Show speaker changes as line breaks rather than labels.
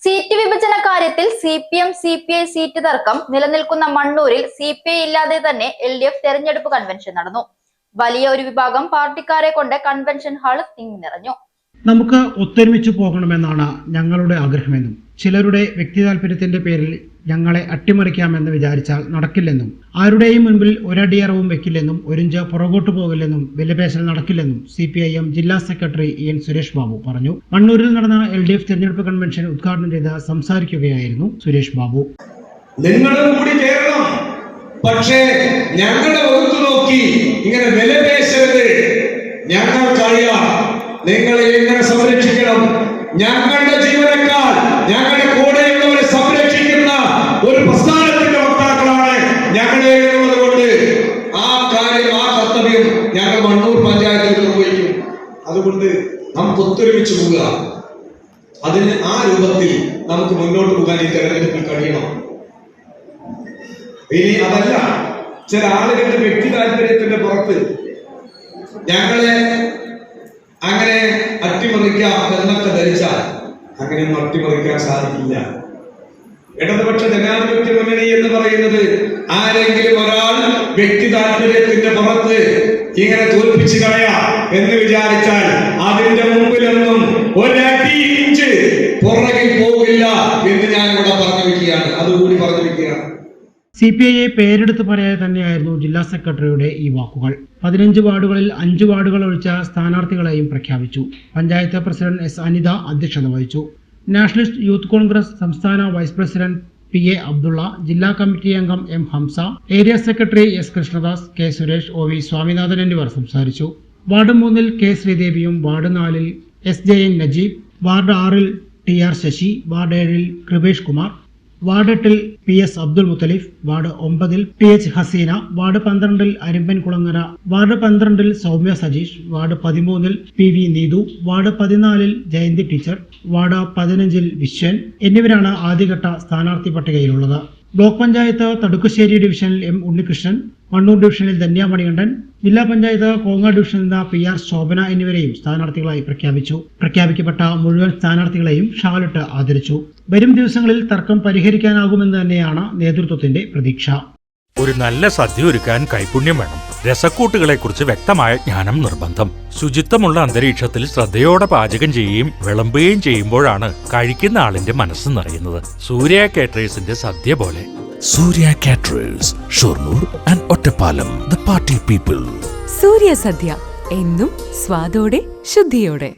Seat വിഭജന കാര്യത്തിൽ CPM-CPI seat തർക്കം നിലനിൽക്കുന്ന മണ്ണൂരിൽ CPI ഇല്ലാതെ തന്നെ LDF തെരഞ്ഞെടുപ്പ് കൺവെൻഷൻ നടന്നു. വലിയ ഒരു വിഭാഗം പാർട്ടിക്കാരെ കൊണ്ട് കൺവെൻഷൻ ഹാൾ തിങ്ങി നിറഞ്ഞു.
നമുക്ക് ഒത്തൊരുമിച്ച് പോകണമെന്നാണ് ഞങ്ങളുടെ ആഗ്രഹമെന്നും ചിലരുടെ വ്യക്തി താല്പര്യത്തിന്റെ പേരിൽ ഞങ്ങളെ അട്ടിമറിക്കാമെന്ന് വിചാരിച്ചാൽ നടക്കില്ലെന്നും ആരുടെയും മുൻപിൽ ഒരടിയറവും വെക്കില്ലെന്നും ഒരിഞ്ച് പുറകോട്ട് പോകില്ലെന്നും വിലപേശൽ നടക്കില്ലെന്നും CPIM ജില്ലാ സെക്രട്ടറി EN സുരേഷ് ബാബു പറഞ്ഞു. മണ്ണൂരിൽ നടന്ന LDF തെരഞ്ഞെടുപ്പ് കൺവെൻഷൻ ഉദ്ഘാടനം ചെയ്ത് സംസാരിക്കുകയായിരുന്നു സുരേഷ് ബാബു.
നിങ്ങളും കൂടി കേരളം, പക്ഷേ ഞങ്ങളുടെ വകുപ്പ് നോക്കി ഇങ്ങനെ വിലപേശരുത്, ഞങ്ങൾക്കറിയാം നിങ്ങളെ എങ്ങനെ സംരക്ഷിക്കണം. ഞങ്ങളുടെ ജീവനക്കാർ, ഞങ്ങളുടെ കൂടെയുള്ളവരെ സംരക്ഷിക്കുന്ന ഒരു പ്രസ്ഥാനത്തിന്റെ വക്താക്കളാണ് ഞങ്ങളെ എന്നുള്ളതുകൊണ്ട് ആ കാര്യം, ആ കർത്തവ്യം ഞങ്ങൾ മണ്ണൂർ പഞ്ചായത്തിൽ നിർവഹിക്കും. അതുകൊണ്ട് നമുക്ക് ഒത്തൊരുമിച്ച് പോവുക, അതിന് ആ രൂപത്തിൽ നമുക്ക് മുന്നോട്ട് പോകാൻ ഈ തെരഞ്ഞെടുപ്പിൽ കഴിയണം. ഇനി അതല്ല, ചില ആളുകളുടെ വ്യക്തി താല്പര്യത്തിന്റെ പുറത്ത് ഞങ്ങളെ അങ്ങനെ അട്ടിമറിക്കാം എന്നൊക്കെ ധരിച്ചാൽ അങ്ങനെയൊന്നും അട്ടിമറിക്കാൻ സാധിക്കില്ല. ഇടതുപക്ഷ ജനാധിപത്യ മുന്നണി എന്ന് പറയുന്നത് ആരെങ്കിലും ഒരാൾ വ്യക്തി താല്പര്യത്തിന്റെ പുറത്ത് ഇങ്ങനെ തോൽപ്പിച്ച് കളയാം എന്ന് വിചാരിച്ചാൽ അതിന്റെ മുമ്പിലൊന്നും ഒരടി ഇഞ്ച് പുറകിൽ പോകില്ല എന്ന് ഞാൻ ഇവിടെ പറഞ്ഞു വെക്കുകയാണ്. അതുകൂടി പറഞ്ഞു വെക്കുകയാണ്.
CPIയെ പേരെടുത്ത് പറയാതെ തന്നെയായിരുന്നു ജില്ലാ സെക്രട്ടറിയുടെ ഈ വാക്കുകൾ. 15 വാർഡുകളിൽ 5 വാർഡുകൾ ഒഴിച്ച സ്ഥാനാർത്ഥികളെയും പ്രഖ്യാപിച്ചു. പഞ്ചായത്ത് പ്രസിഡന്റ് S അനിത അധ്യക്ഷത വഹിച്ചു. നാഷണലിസ്റ്റ് യൂത്ത് കോൺഗ്രസ് സംസ്ഥാന വൈസ് പ്രസിഡന്റ് PA അബ്ദുള്ള, ജില്ലാ കമ്മിറ്റി അംഗം M Hamsa, area secretary S Krishnadas, K Suresh, OV Swaminathan എന്നിവർ സംസാരിച്ചു. വാർഡ് 3-ൽ K ശ്രീദേവിയും, വാർഡ് 4-ൽ SJN നജീബ്, വാർഡ് 6-ൽ TR ശശി, വാർഡ് 7-ൽ കൃപേഷ് കുമാർ, വാർഡ് 8-ൽ PS അബ്ദുൽ മുത്തലിഫ്, വാർഡ് 9-ൽ TH ഹസീന, വാർഡ് 12-ൽ അരിമ്പൻ കുളങ്ങര, വാർഡ് 12-ൽ സൗമ്യ സജീഷ്, വാർഡ് 13-ൽ PV നീതു, വാർഡ് 14-ൽ ജയന്തി ടീച്ചർ, വാർഡ് 15-ൽ വിശ്വൻ എന്നിവരാണ് ആദ്യഘട്ട സ്ഥാനാർത്ഥി പട്ടികയിലുള്ളത്. ബ്ലോക്ക് പഞ്ചായത്ത് തടുക്കശ്ശേരി ഡിവിഷനിൽ M ഉണ്ണികൃഷ്ണൻ, മണ്ണൂർ ഡിവിഷനിൽ ധന്യ മണികണ്ഠൻ, ജില്ലാ പഞ്ചായത്ത് കോങ്ങ ഡിവിഷനിൽ നിന്ന് PR ശോഭന എന്നിവരെയും സ്ഥാനാർത്ഥികളായി പ്രഖ്യാപിച്ചു. പ്രഖ്യാപിക്കപ്പെട്ട മുഴുവൻ സ്ഥാനാർത്ഥികളെയും ഷാളിട്ട് ആദരിച്ചു. വരും ദിവസങ്ങളിൽ തർക്കം പരിഹരിക്കാനാകുമെന്ന് തന്നെയാണ് നേതൃത്വത്തിന്റെ പ്രതീക്ഷ.
ഒരു നല്ല സദ്യ ഒരുക്കാൻ കൈപുണ്യം വേണം. രസക്കൂട്ടുകളെക്കുറിച്ച് വ്യക്തമായ ജ്ഞാനം നിർബന്ധം. ശുചിത്വമുള്ള അന്തരീക്ഷത്തിൽ ശ്രദ്ധയോടെ പാചകം ചെയ്യുകയും വിളമ്പുകയും ചെയ്യുമ്പോഴാണ് കഴിക്കുന്ന ആളിന്റെ മനസ്സ് നിറയുന്നത്. സൂര്യ കാറ്ററേഴ്സിന്റെ സദ്യ പോലെ.
Surya caterers, Shoranur and Ottapalam, the party people.
Surya സദ്യ എന്നും സ്വാദോടെ ശുദ്ധിയോടെ.